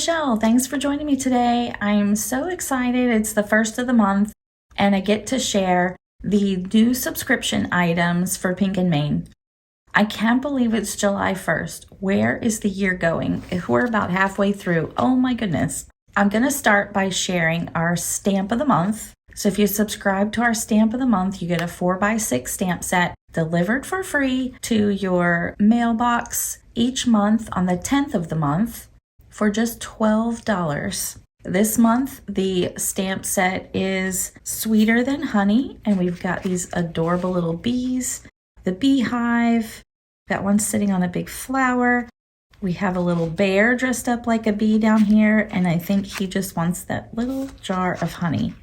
Michelle. Thanks for joining me today. I'm so excited. It's the first of the month and I get to share the new subscription items for Pink and Main. I can't believe it's July 1st. Where is the year going? We're about halfway through. Oh my goodness. I'm going to start by sharing our stamp of the month. So if you subscribe to our stamp of the month, you get a 4x6 stamp set delivered for free to your mailbox each month on the 10th of the month for just $12. This month, the stamp set is Sweeter Than Honey, and we've got these adorable little bees, the beehive, got one sitting on a big flower. We have a little bear dressed up like a bee down here, and I think he just wants that little jar of honey.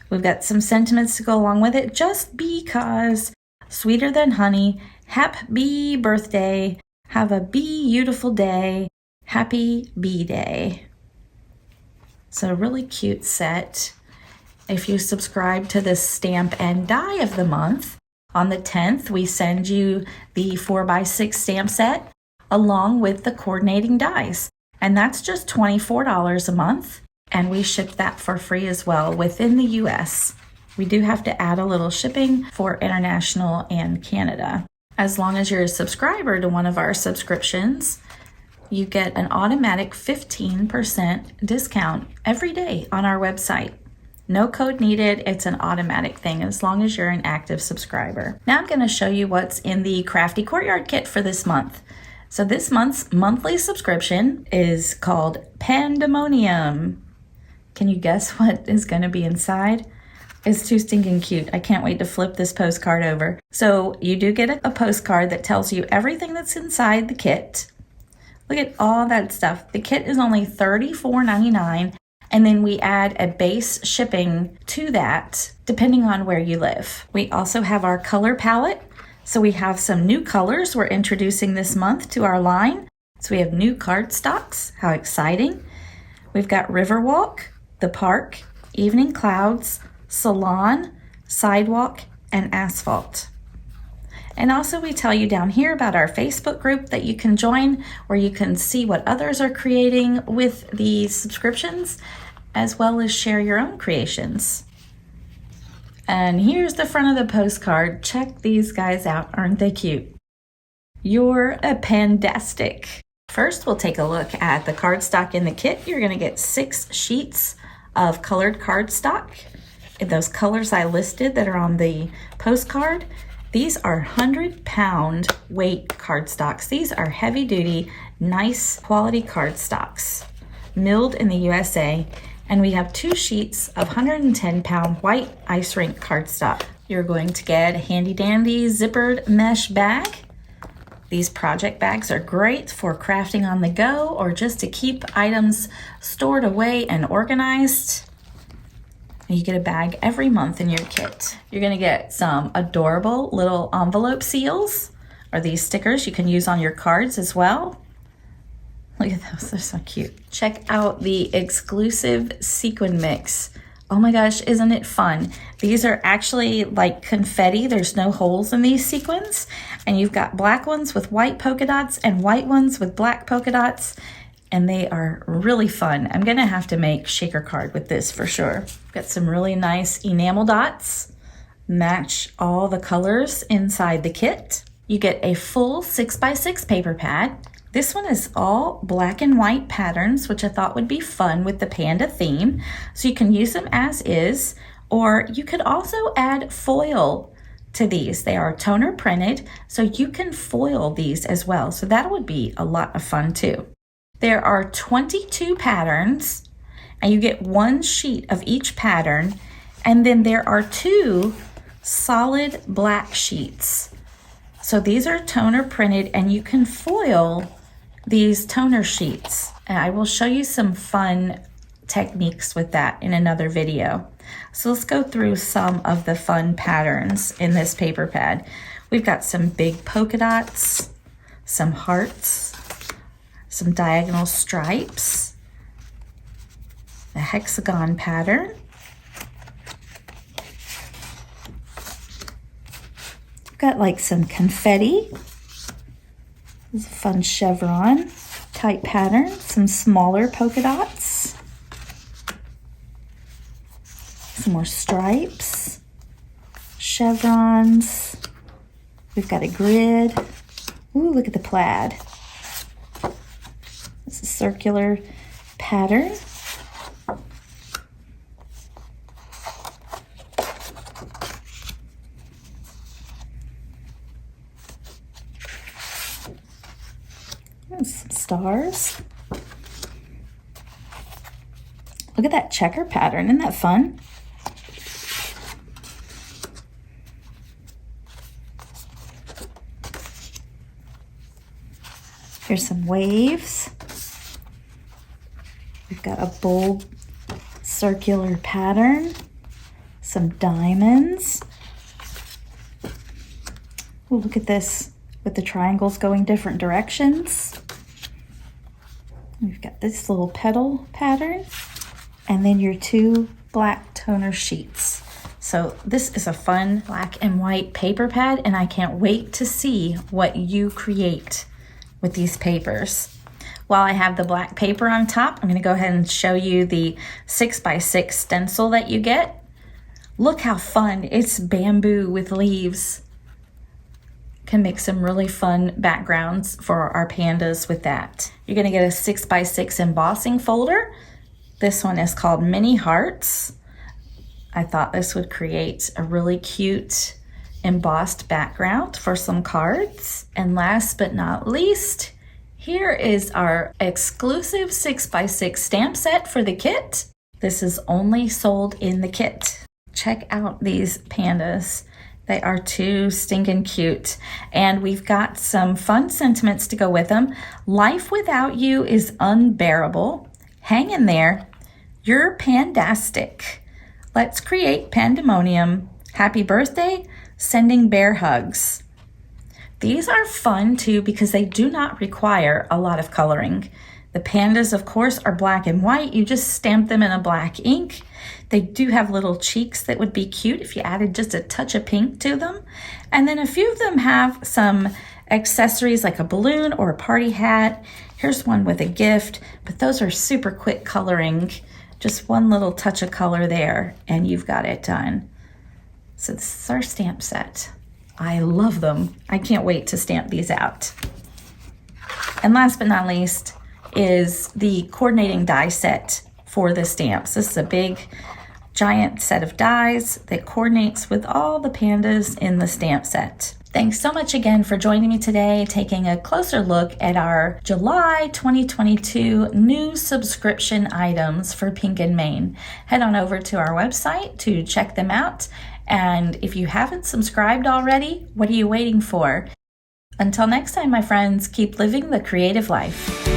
We've got some sentiments to go along with it, just because Sweeter Than Honey, happy birthday, have a beautiful day, happy bee day. So a really cute set. If you subscribe to the stamp and die of the month, on the 10th, we send you the 4x6 stamp set along with the coordinating dies. And that's just $24 a month. And we ship that for free as well within the US. We do have to add a little shipping for international and Canada. As long as you're a subscriber to one of our subscriptions, you get an automatic 15% discount every day on our website. No code needed, it's an automatic thing as long as you're an active subscriber. Now I'm going to show you what's in the Crafty Courtyard kit for this month. So this month's monthly subscription is called Pandemonium. Can you guess what is going to be inside? It's too stinking cute. I can't wait to flip this postcard over. So you do get a postcard that tells you everything that's inside the kit. Look at all that stuff. The kit is only $34.99, and then we add a base shipping to that depending on where you live. We also have our color palette. So we have some new colors we're introducing this month to our line. So we have new cardstocks. How exciting. We've got Riverwalk, The Park, Evening Clouds, Salon, Sidewalk, and Asphalt. And also we tell you down here about our Facebook group that you can join where you can see what others are creating with the subscriptions as well as share your own creations. And here's the front of the postcard. Check these guys out. Aren't they cute? You're a pandastic. First, we'll take a look at the cardstock in the kit. You're going to get 6 sheets of colored cardstock. Those colors I listed that are on the postcard, these are 100-pound weight cardstocks. These are heavy-duty, nice quality cardstocks, milled in the USA. And we have 2 sheets of 110-pound white ice rink cardstock. You're going to get a handy-dandy zippered mesh bag. These project bags are great for crafting on the go or just to keep items stored away and organized. You get a bag every month in your kit. You're going to get some adorable little envelope seals or these stickers you can use on your cards as well. Look at those, they're so cute. Check out the exclusive sequin mix. Oh my gosh, isn't it fun? These are actually like confetti. There's no holes in these sequins. And you've got black ones with white polka dots and white ones with black polka dots. And they are really fun. I'm gonna have to make shaker card with this for sure. Got some really nice enamel dots. Match all the colors inside the kit. You get a full 6x6 paper pad. This one is all black and white patterns, which I thought would be fun with the panda theme. So you can use them as is, or you could also add foil to these. They are toner printed, so you can foil these as well. So that would be a lot of fun too. There are 22 patterns, and you get 1 sheet of each pattern, and then there are 2 solid black sheets. So these are toner printed, and you can foil these toner sheets. And I will show you some fun techniques with that in another video. So let's go through some of the fun patterns in this paper pad. We've got some big polka dots, some hearts, some diagonal stripes, the hexagon pattern, got like some confetti, It's a fun chevron. type pattern, some smaller polka dots, some more stripes, chevrons. We've got a grid. Ooh, look at the plaid. It's a circular pattern. And some stars. Look at that checker pattern. Isn't that fun? Here's some waves. We've got a bold circular pattern, some diamonds. Ooh, look at this with the triangles going different directions. We've got this little petal pattern, and then your 2 black toner sheets. So this is a fun black and white paper pad, and I can't wait to see what you create with these papers. While I have the black paper on top, I'm going to go ahead and show you the 6x6 stencil that you get. Look how fun. It's bamboo with leaves. Can make some really fun backgrounds for our pandas with that. You're going to get a 6x6 embossing folder. This one is called Mini Hearts. I thought this would create a really cute embossed background for some cards. And last but not least, here is our exclusive 6x6 stamp set for the kit. This is only sold in the kit. Check out these pandas. They are too stinking cute. And we've got some fun sentiments to go with them. Life without you is unbearable. Hang in there. You're pandastic. Let's create pandemonium. Happy birthday. Sending bear hugs. These are fun too because they do not require a lot of coloring. The pandas, of course, are black and white. You just stamp them in a black ink. They do have little cheeks that would be cute if you added just a touch of pink to them. And then a few of them have some accessories like a balloon or a party hat. Here's one with a gift, but those are super quick coloring. Just one little touch of color there and you've got it done. So this is our stamp set. I love them. I can't wait to stamp these out. And last but not least is the coordinating die set for the stamps. This is a big, giant set of dies that coordinates with all the pandas in the stamp set. Thanks so much again for joining me today, taking a closer look at our July 2022 new subscription items for Pink and Main. Head on over to our website to check them out. And if you haven't subscribed already, what are you waiting for? Until next time, my friends, keep living the creative life.